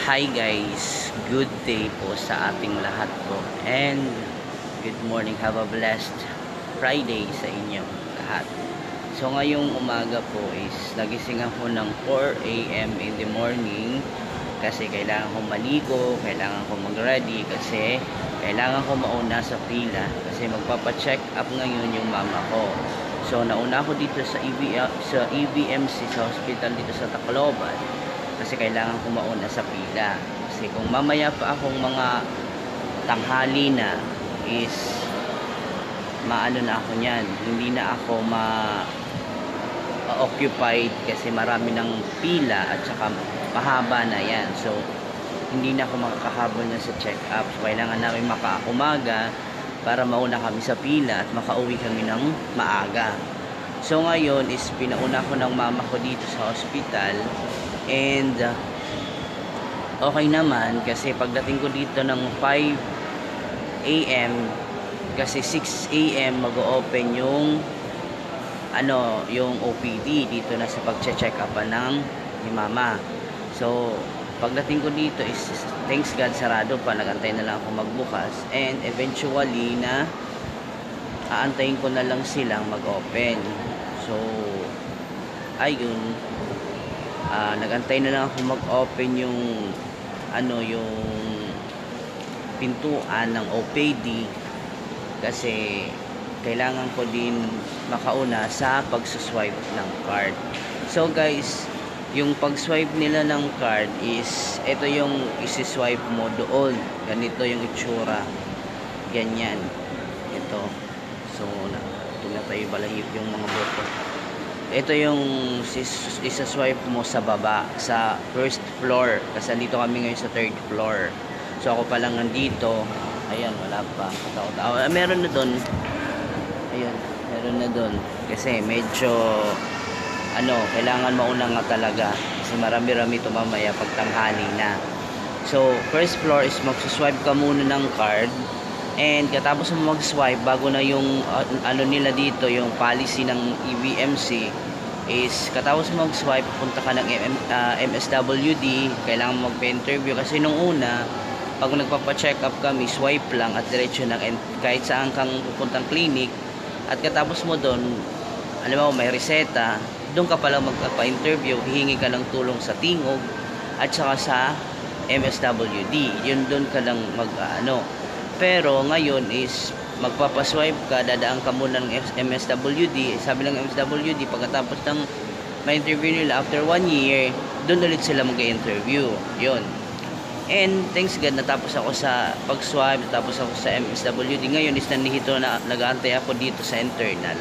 Hi guys, good day po sa ating lahat po and good morning, have a blessed Friday sa inyong lahat. So ngayong umaga po is nagising ako ng 4 AM in the morning kasi kailangan ko maligo, kailangan ko mag-ready kasi kailangan ko mauna sa pila kasi magpapa-check up ngayon yung mama ko. So nauna ako dito sa EVMC sa hospital dito sa Tacloban kasi kailangan ko mauna sa pila kasi kung mamaya pa akong mga tanghali na is maano na ako niyan, hindi na ako occupied kasi marami ng pila at saka mahaba na yan, so hindi na ako makakahabol na sa check up. So kailangan namin makaumaga para mauna kami sa pila at makauwi kami ng maaga. So ngayon is pinauna ko ng mama ko dito sa hospital and okay naman kasi pagdating ko dito ng 5 AM kasi 6 AM mag-o-open yung yung OPD dito na sa pagche-check up ng ni mama. So pagdating ko dito is thanks God sarado pa, nagantay na lang ako magbukas and eventually na aantayin ko na lang silang mag-open. So ayun, nagantay na lang ako mag-open yung yung pintuan ng OPD kasi kailangan ko din makauna sa pagsuswipe ng card. So guys, yung pag-swipe nila ng card is ito yung isi-swipe mo doon. Ganito yung itsura. Ganyan. Ito. So, tayo balahip yung mga boto. Ito yung isa-swipe mo sa baba, sa first floor. Kasi dito kami ngayon sa third floor. So, ako pa lang nandito. Ayan, wala pa. Meron na doon. Ayan, meron na doon. Kasi medyo kailangan mauna nga talaga kasi marami-rami ito mamaya pagtanghali na. So, first floor is magsuswipe ka muna ng card and katapos mo mag-swipe bago na yung nila dito, yung policy ng EVMC is katapos mo mag-swipe punta ka ng MSWD, kailangan mo magpa-interview kasi nung una pag nagpapa-check up kami, swipe lang at diretso ng kahit saan kang pupuntang clinic at katapos mo doon, alam mo may reseta, doon ka palang magpapa-interview, hihingi ka ng tulong sa tingog at saka sa MSWD, yun doon ka lang pero ngayon is magpapaswipe ka, dadaan ka muna ng MSWD. Sabi ng MSWD pagkatapos ng ma-interview nila after 1 year, doon ulit sila mag-interview, yun. And thanks God natapos ako sa pag-swipe, natapos ako sa MSWD. Ngayon is nandito na, nag-aantay ako dito sa internal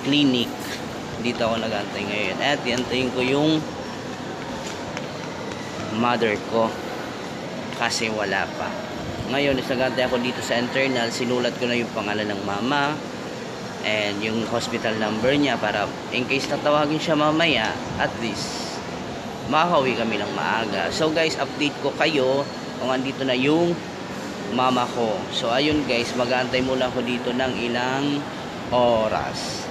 clinic. Dito ako nag-aantay ngayon at iantayin ko yung mother ko kasi wala pa. Ngayon is nag-aantay ako dito sa internal, sinulat ko na yung pangalan ng mama and yung hospital number niya para in case tatawagin siya mamaya, at least makakauwi kami ng maaga. So guys, update ko kayo kung andito na yung mama ko. So ayun guys, mag-aantay muna ako dito ng ilang oras.